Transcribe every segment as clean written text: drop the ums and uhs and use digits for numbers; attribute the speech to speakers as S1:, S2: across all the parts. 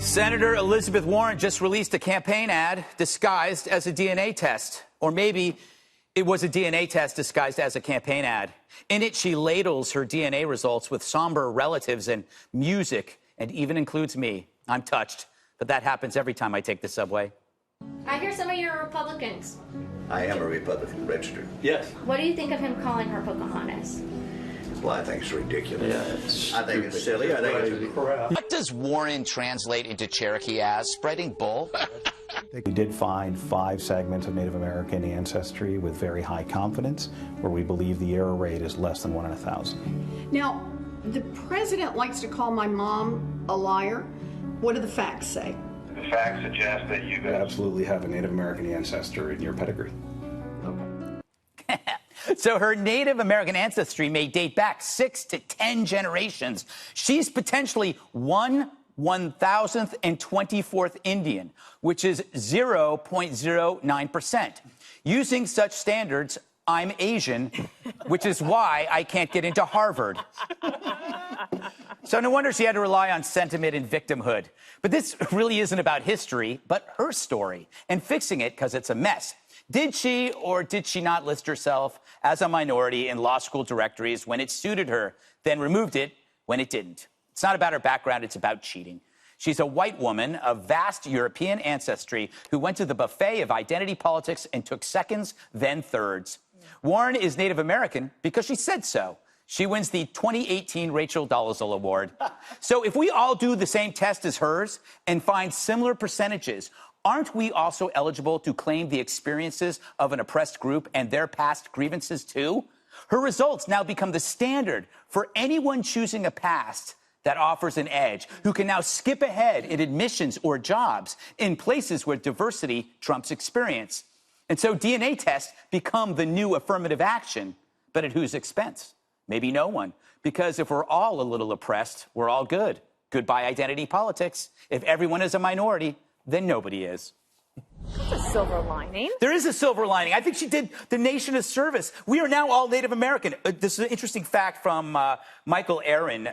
S1: Senator Elizabeth Warren just released a campaign ad disguised as a DNA test. Or maybe it was a DNA test disguised as a campaign ad. In it, she ladles her DNA results with somber relatives and music, and even includes me. I'm touched, but that happens every time I take the subway.
S2: I hear some of you are Republicans.
S3: I am a Republican, registered.
S1: Yes.
S2: What do you think of him calling her Pocahontas?
S3: Well, I think it's ridiculous. I think it's silly. I think it's crap.
S4: What does Warren translate into Cherokee as? Spreading bull?
S5: We did find 5 segments of Native American ancestry with very high confidence, where we believe the error rate is less than 1 in 1,000.
S6: Now, the president likes to call my mom a liar. What do the facts say?
S7: The facts suggest that you
S5: absolutely have a Native American ancestor in your pedigree.
S6: Okay.
S1: So her Native American ancestry may date back 6 to 10 generations. She's potentially 1/1024th Indian, which is 0.09%. Using such standards, I'm Asian, which is why I can't get into Harvard. So no wonder she had to rely on sentiment and victimhood. But this really isn't about history, but her story, and fixing it because it's a mess. Did she or did she not list herself as a minority in law school directories when it suited her, then removed it when it didn't? It's not about her background, it's about cheating. She's a white woman of vast European ancestry who went to the buffet of identity politics and took seconds, then thirds. Warren is Native American because she said so. She wins the 2018 Rachel Dolezal Award. So if we all do the same test as hers and find similar percentages, aren't we also eligible to claim the experiences of an oppressed group and their past grievances too? Her results now become the standard for anyone choosing a past that offers an edge, who can now skip ahead in admissions or jobs in places where diversity trumps experience. And so DNA tests become the new affirmative action, but at whose expense? Maybe no one, because if we're all a little oppressed, we're all good. Goodbye identity politics. If everyone is a minority, then nobody is.
S8: That's a silver lining.
S1: There is a silver lining. I think she did the nation a service. We are now all Native American. This is an interesting fact from Michael Aaron.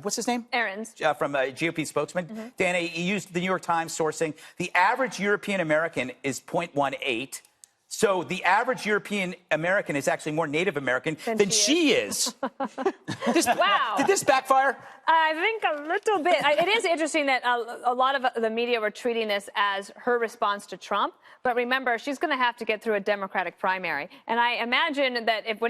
S1: What's his name?
S8: Aaron's.
S1: From a GOP spokesman. Dana, he used the New York Times sourcing. The average European American is 0.18. So the average European American is actually more Native American than she is.
S8: Wow.
S1: Did this backfire?
S8: I think a little bit. It is interesting that a lot of the media were treating this as her response to Trump. But remember, she's going to have to get through a Democratic primary. And I imagine that if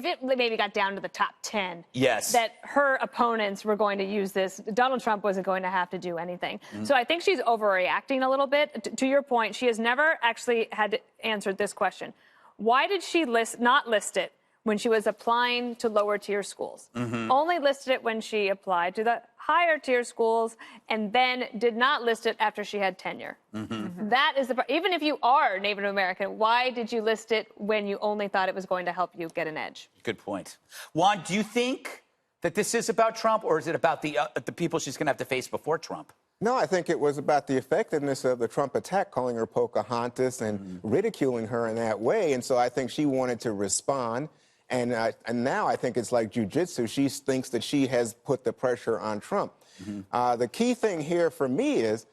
S8: it maybe got down to the top 10,
S1: yes,
S8: that her opponents were going to use this. Donald Trump wasn't going to have to do anything. So I think she's overreacting a little bit. To your point, she has never actually had answered this question. Why did she not list it when she was applying to lower tier schools? Only listed it when she applied to the higher tier schools, and then did not list it after she had tenure. That is even if you are Native American, why did you list it when you only thought it was going to help you get an edge?
S1: Good point. Juan, do you think that this is about Trump, or is it about the people she's going to have to face before Trump?
S9: No, I think it was about the effectiveness of the Trump attack, calling her Pocahontas and ridiculing her in that way. And so I think she wanted to respond. And now I think it's like jujitsu. She thinks that she has put the pressure on Trump. The key thing here for me is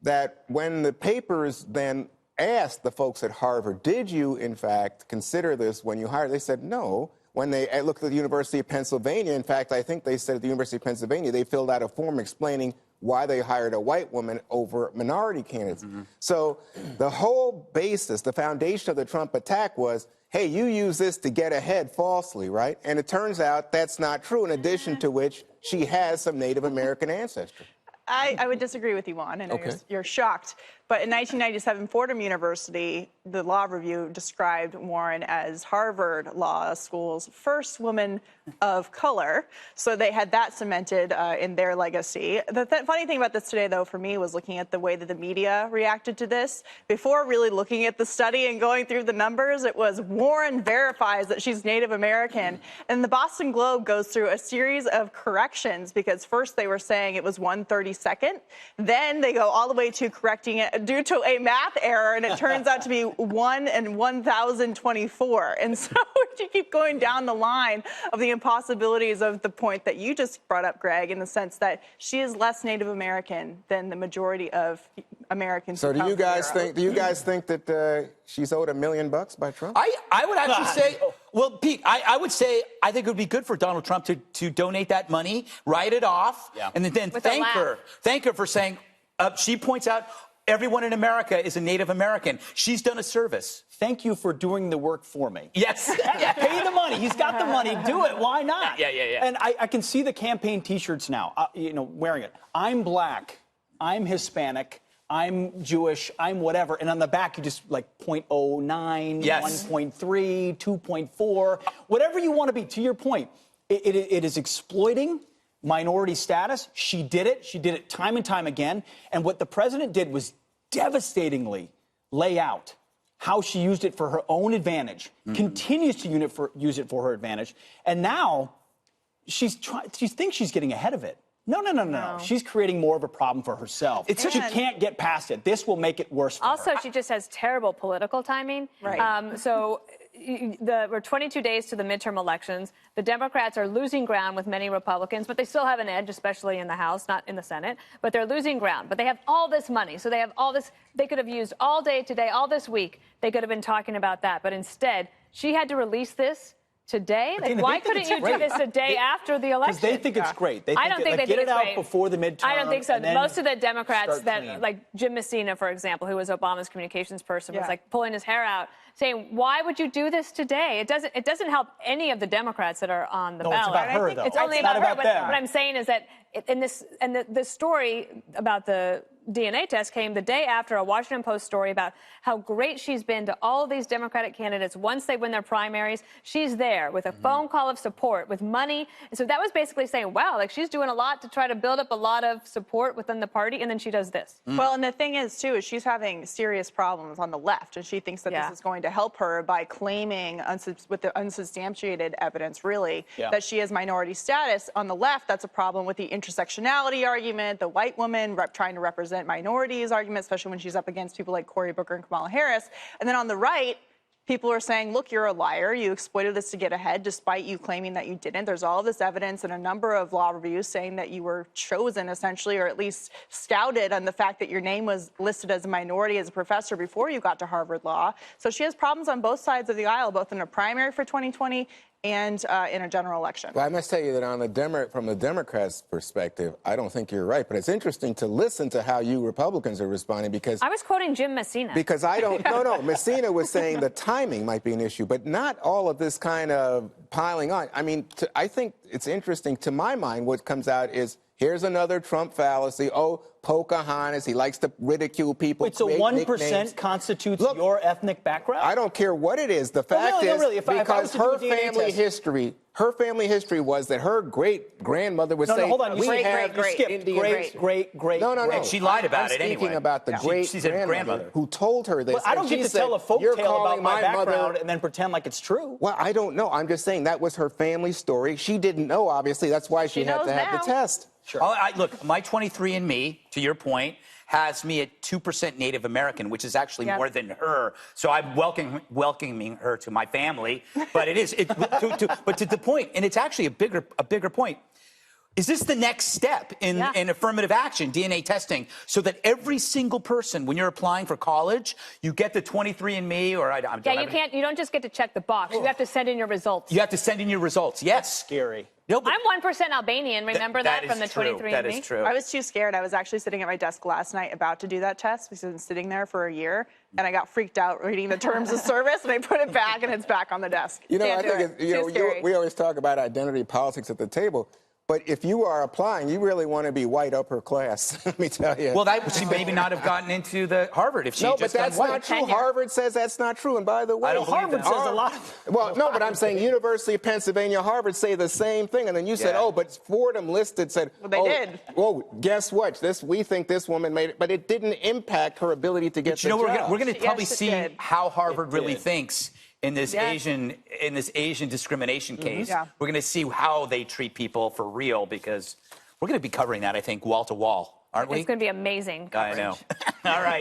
S9: that when the papers then asked the folks at Harvard, did you, in fact, consider this when you hired? They said no. When they looked at the University of Pennsylvania, in fact, I think they said at the University of Pennsylvania, they filled out a form explaining why they hired a white woman over minority candidates. So the whole basis, the foundation of the Trump attack was, hey, you use this to get ahead falsely, right? And it turns out that's not true, in addition to which she has some Native American ancestry.
S10: I would disagree with you, Juan. I know you're shocked. But in 1997, Fordham University, the law review described Warren as Harvard Law School's first woman of color. So they had that cemented in their legacy. The funny thing about this today, though, for me, was looking at the way that the media reacted to this. Before really looking at the study and going through the numbers, it was Warren verifies that she's Native American. And the Boston Globe goes through a series of corrections, because first they were saying it was 1/32nd. Then they go all the way to correcting it due to a math error, and it turns out to be 1 in 1,024. And so you keep going down the line of the impossibilities of the point that you just brought up, Greg, in the sense that she is less Native American than the majority of Americans.
S9: So do you guys think that she's owed $1 million by Trump?
S1: I would actually say, well, Pete, I would say I think it would be good for Donald Trump to donate that money, write it off, and then thank her for saying, she points out everyone in America is a Native American. She's done a service.
S11: Thank you for doing the work for me.
S1: Yes.
S11: Pay the money. He's got the money. Do it. Why not?
S1: Yeah.
S11: And I can see the campaign T-shirts now, wearing it. I'm black. I'm Hispanic. I'm Jewish, I'm whatever. And on the back, you just like 0.09,
S1: yes.
S11: 1.3, 2.4, whatever you want to be. To your point, it is exploiting minority status. She did it. She did it time and time again. And what the president did was devastatingly lay out how she used it for her own advantage, continues to use it for her advantage. And now she thinks she's getting ahead of it. No. She's creating more of a problem for herself. She can't get past it. This will make it worse for her.
S8: Also, she just has terrible political timing.
S10: Right.
S8: We're 22 days to the midterm elections. The Democrats are losing ground with many Republicans, but they still have an edge, especially in the House, not in the Senate. But they're losing ground. But they have all this money. So they have all this. They could have used all day today, all this week. They could have been talking about that. But instead, she had to release this today? Why couldn't you do this a day after the election?
S11: Because they think it's great.
S8: I don't think they
S11: get
S8: think
S11: it
S8: it's
S11: out
S8: great.
S11: before the midterm.
S8: I don't think so. Most of the Democrats
S11: clean.
S8: like Jim Messina, for example, who was Obama's communications person, was like pulling his hair out, saying, "Why would you do this today?" It doesn't help any of the Democrats that are on the ballot.
S11: It's about her, though.
S8: It's only about her.
S11: them.
S8: What I'm saying is that the story about the DNA test came the day after a Washington Post story about how great she's been to all of these Democratic candidates once they win their primaries. She's there with a phone call of support, with money. And so that was basically saying, wow, like she's doing a lot to try to build up a lot of support within the party, and then she does this.
S10: Well, and the thing is, too, is she's having serious problems on the left, and she thinks that this is going to help her by claiming, with the unsubstantiated evidence, really, that she has minority status. On the left, that's a problem with the intersectionality argument, the white woman trying to represent minorities argument, especially when she's up against people like Cory Booker and Kamala Harris. And then on the right, people are saying, look, you're a liar. You exploited this to get ahead, despite you claiming that you didn't. There's all this evidence and a number of law reviews saying that you were chosen, essentially, or at least scouted on the fact that your name was listed as a minority as a professor before you got to Harvard Law. So she has problems on both sides of the aisle, both in a primary for 2020 and in a general election.
S9: Well, I must tell you that from the Democrats' perspective, I don't think you're right. But it's interesting to listen to how you Republicans are responding, because
S8: I was quoting Jim Messina.
S9: Because I don't. No. Messina was saying the timing might be an issue, but not all of this kind of piling on. I mean, I think it's interesting. To my mind, what comes out is, here's another Trump fallacy. Oh, Pocahontas, he likes to ridicule people.
S11: Wait, so 1% constitutes your ethnic background?
S9: I don't care what it is. The fact is, because her family history was that her great-grandmother would say,
S11: hold on,
S9: we have
S11: great.
S9: No.
S1: And she lied about it anyway.
S9: I'm speaking about the great-grandmother who told her this.
S11: Well, I don't get to tell a folk tale about my background and then pretend like it's true.
S9: Well, I don't know. I'm just saying that was her family story. She didn't know, obviously. That's why she had to have the test.
S1: Sure. Look, my 23andMe, to your point, has me at 2% Native American, which is actually more than her. So I'm welcoming her to my family. But but to the point, and it's actually a bigger point. Is this the next step in affirmative action, DNA testing, so that every single person, when you're applying for college, you get the 23andMe or
S8: you don't just get to check the box. You have to send in your results.
S1: You have to send in your results. Yes.
S11: That's scary.
S8: No, I'm 1% Albanian. Remember that from the 23andMe?
S1: That is true.
S10: I was too scared. I was actually sitting at my desk last night about to do that test because I've been sitting there for a year, and I got freaked out reading the terms of service, and I put it back, and it's back on the desk.
S9: I think we always talk about identity politics at the table. But if you are applying, you really want to be white upper class, let me tell you.
S1: Well, she maybe not have gotten into the Harvard if she just
S9: but that's not true. Harvard says that's not true. And by the way,
S11: Harvard says a lot.
S9: Well, no, but I'm saying University of Pennsylvania, Harvard say the same thing. And then you said, but Fordham listed said,
S10: well, they did.
S9: Well, guess what? We think this woman made it, but it didn't impact her ability to get the job.
S1: We're going to probably see how Harvard really thinks in this Asian discrimination case. We're going to see how they treat people for real, because we're going to be covering that, I think, wall to wall, aren't we?
S8: It's going to be amazing coverage.
S1: I know. All right.